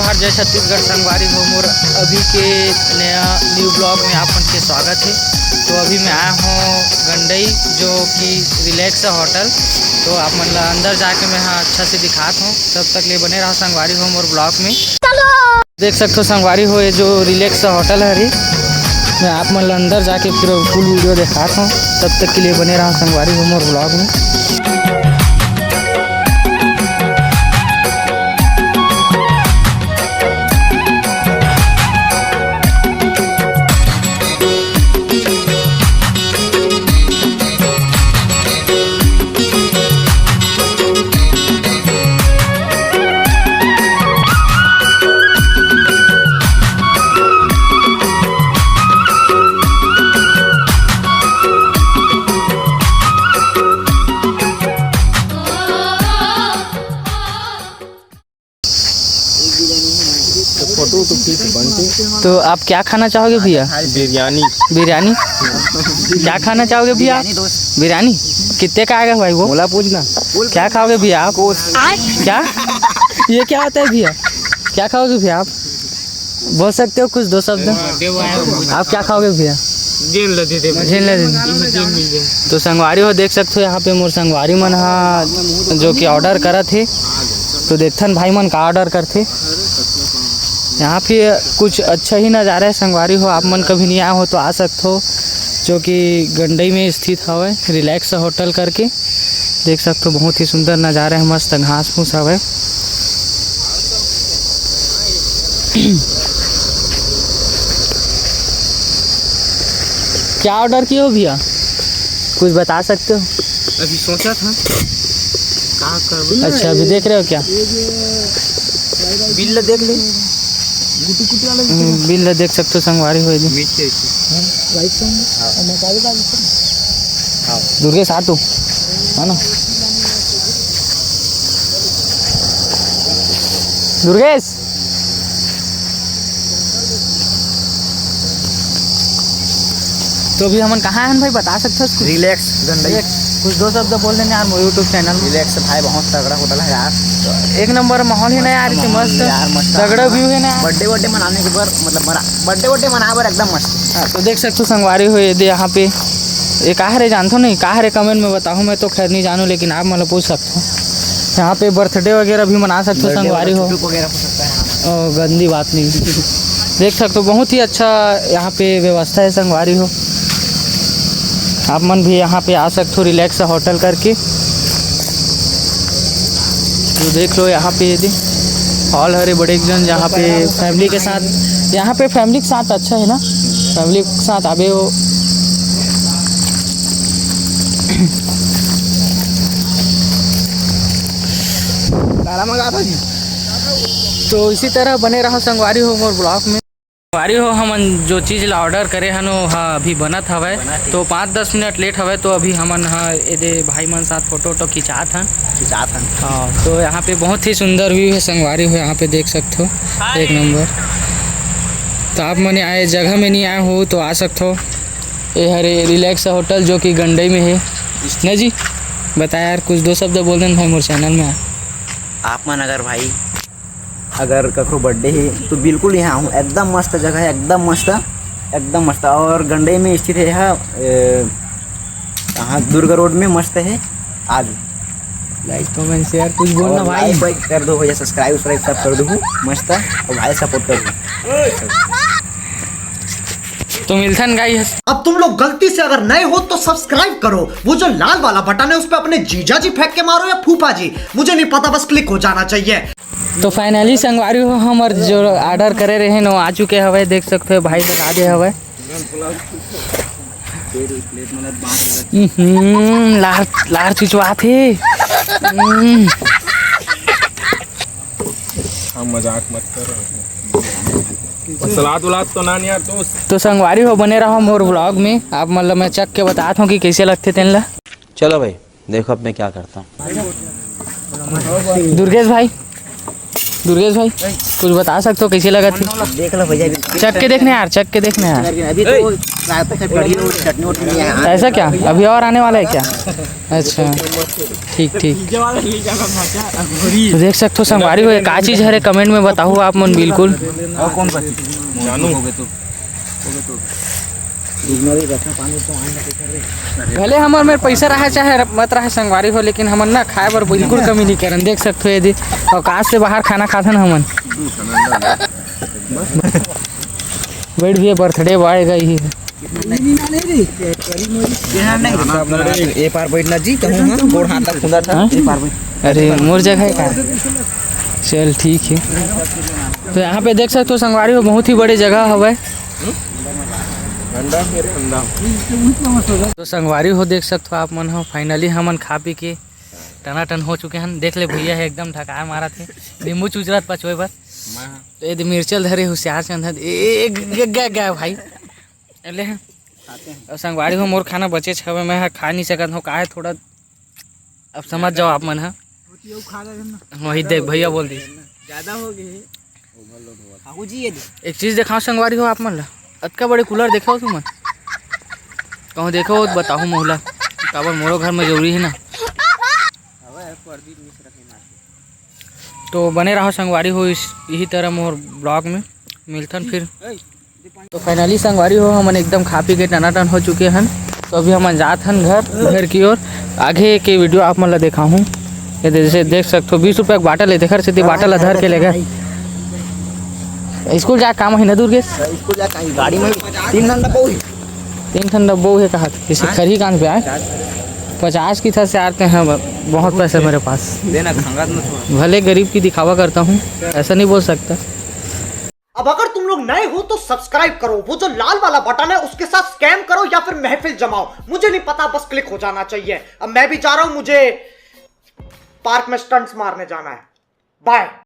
जोहार जय छत्तीसगढ़ संगवारी हो मोर अभी के नया न्यू ब्लॉग में आप के स्वागत है। तो अभी मैं आया हूँ गंडई जो कि रिलैक्स होटल। तो आप मन ला अंदर जाके मैं हाँ अच्छा से दिखाता हूँ, तब तक ले बने रहो संगवारी हो मोर ब्लॉग में। देख सकते हो संगवारी हो ये जो रिलैक्स होटल है रही, मैं आप मन ला अंदर जाके फिर फुल वीडियो दिखाता हूँ, तब तक के लिए बने रहो संगवारी हो मोर ब्लॉग में। तो आप क्या खाना चाहोगे भैया? बिरयानी। बिरयानी क्या खाना चाहोगे भैया? बिरयानी कितने का आएगा भाई? वो बोला पूछना क्या खाओगे भैया आप? क्या ये क्या होता है भैया? क्या खाओगे भैया आप? बोल सकते हो कुछ दो शब्द? आप क्या खाओगे भैया? तो संगवारी हो देख सकते हो यहाँ पे मोर संगवारी मन हाँ जो कि ऑर्डर करा थे। तो देखथन भाई मन का ऑर्डर करते। यहाँ पे कुछ अच्छा ही नज़ारा है संगवारी हो, आप मन कभी नहीं आए हो तो आ सकते हो, जो कि गंडई में स्थित हवे रिलैक्स होटल करके। देख सकते हो बहुत ही सुंदर नज़ारा है, मस्त घास फूस हवे। क्या ऑर्डर किए हो भैया, कुछ बता सकते हो? अभी सोचा था कहाँ कर। अच्छा अभी देख रहे हो क्या? बिल देख ले, बिल देख सकते हो संगवारी हो। दुर्गेश आ तू है ना, दुर्गेश। तो अभी हमन कहाँ हैं भाई, बता सकते हो? रिलैक्स गंडई। कुछ दो शब्द बोल देना यार, यूट्यूब चैनल रिलैक्स भाई बहुत तगड़ा होटल है यार, एक नंबर माहौल है ना यार, इतनी मस्त यार मस्त तगड़ा व्यू है ना। बर्थडे मनाने के बाद मतलब बर्थडे मनाने पर एकदम मस्त। हाँ तो देख सकते हो संगवारी हो ये यहाँ पे ये कहाँ रे जानते हो नहीं, कहाँ रे कमेंट में बताओ, मैं तो खैर नहीं जानूँ लेकिन आप मतलब पूछ सकते हो। यहाँ पे बर्थडे वगैरह भी मना सकते हो संगवारी हो, गंदी बात नहीं। देख सकते हो बहुत ही अच्छा यहाँ पे व्यवस्था है संगवारी हो, आप मन भी यहाँ पे आ सकते हो रिलैक्स होटल करके। तो देख लो यहाँ पे यदि हॉल हरे बड़े जन जहाँ पे फैमिली के साथ, यहाँ पे फैमिली के साथ अच्छा है ना, फैमिली के साथ आवे हो। तो इसी तरह बने रहो संगवारी हो मोर ब्लॉग में। संगवारी हो हमन जो चीज़ ला ऑर्डर करे हन हाँ अभी बनत हवे, तो 5-10 मिनट लेट हवे, तो अभी हमन हाँ ये भाई मन साथ फोटो वोटो खिंचात हन। हाँ तो यहाँ पे बहुत ही सुंदर व्यू है संगवारी हो, यहाँ पे देख सकते हो एक नंबर। तो आप मन आए जगह में नहीं आए हो तो आ सकते हो, ये हरे रिलैक्स होटल जो कि गंडई में है ना जी। बता यार कुछ दो शब्द बोल देना भाई मोर चैनल में। आप मन अगर भाई अगर कखो बर्थडे है तो बिल्कुल यहाँ हूँ, एकदम मस्त जगह है, एकदम मस्त। और गंडई में स्थित है यहाँ दुर्ग रोड में मस्त है। आज लाइक कमेंट शेयर कुछ बोलना भाई, लाइक कर दो भैया, सब्सक्राइब सब कर दो मस्त, और भाई सपोर्ट कर दो। तो मिलथन गाइस। अब तुम लोग गलती से अगर नए हो तो सब्सक्राइब करो, वो जो लाल वाला बटन है उस पर अपने जीजा जी फेंक के मारो या फूफा जी, मुझे नहीं पता, बस क्लिक हो जाना चाहिए। तो फाइनली संगवारी हो हमर जो ऑर्डर करे रहे न आ चुके हवे, देख सकते हो भाई लगा दे हवे। लार चिचवा थे। मजाक मत करो, सलाद वलाद तो ना यार दोस्त। तो संगवारी हो बने रहो मोर ब्लॉग में, आप मतलब मैं चख के बताता हूँ कि कैसे लगते तेन ला। चलो भाई देखो अब मैं क्या करता हूँ। दुर्गेश भाई दुर्गेश भाई कुछ बता सकते हो कैसे लगा थी? देख लो भैया चख के देखने यार, चख के देखने यार। अभी तो चटनी वटनी है। ऐसा क्या अभी और आने वाला है क्या? अच्छा ठीक ठीक। तो देख सकते हो संगवारी हो का चीज़ है कमेंट में बताओ आप मन बिल्कुल। और कौन सी जानू भले हमार में पैसा रहा चाहे मत रहा संगवारी हो, लेकिन हमन ना खाए बर बिल्कुल कमी नहीं करन। देख सकते हो यदि औकात से बाहर खाना खाथन हमन। बैठ भी बर्थडे बढ़ गई है। ये पार बैठना जी कहूँ गोड़ हाथ तक खुदा था। ये पार बैठ। अरे मोर जगह का चल ठीक है। तो यहाँ पे देख सकते हो संगवारी हो बहुत ही बड़ी जगह हवे। तो संगवारी हो देख सकते हो आप मन हो फाइनली हमन खा पी के टनाटन हो चुके हैं। देख ले भैया है एकदम ढकार मारा थे नींबू चुचरत पचोए बर। तो यदि मिर्चल धरे होशियार चंद गया भाई ले हैं। और संगवारी हो मोर खाना बचे छवे मैं खा नहीं सकत हूँ का है थोड़ा। अब समझ जाओ आप मन है वही देख भैया बोल दी ज्यादा हो गए जी। एक चीज़ दिखाओ संगवारी हो आप मन ला अतका बड़े कूलर देखो तुम कहूँ देखो बताओ मोहला काबर मोरो घर में जरूरी है ना। तो बने रहो संगवारी हो इस यही तरह मोर ब्लॉग में मिलथन फिर। तो फाइनली संगवारी हो हमन एकदम खा पी के टनाटन हो चुके हैं। तो अभी हम जात हन घर की ओर। आगे के वीडियो आप मन ला देखा हूँ ये जैसे देख सकते हो 20 रुपये का बाटल है देखर से बाटल धर के ले गए। स्कूल जा काम है ना दुर्गेश? स्कूल जा कहीं गाड़ी में 3 घंटा पहुँच 3 ठंडा बो है कहा किसी खरी कान पे आए 50 की था से आते हैं। बहुत पैसे मेरे पास देना खंगात में थोड़ा। भले गरीब की दिखावा करता हूँ ऐसा नहीं बोल सकता। अब अगर तुम लोग नए हो तो सब्सक्राइब करो, वो जो लाल वाला बटन है उसके साथ स्कैम करो या फिर महफिल जमाओ, मुझे नहीं पता, बस क्लिक हो जाना चाहिए। अब मैं भी जा रहा हूं, मुझे पार्क में स्टंट्स मारने जाना है। बाय।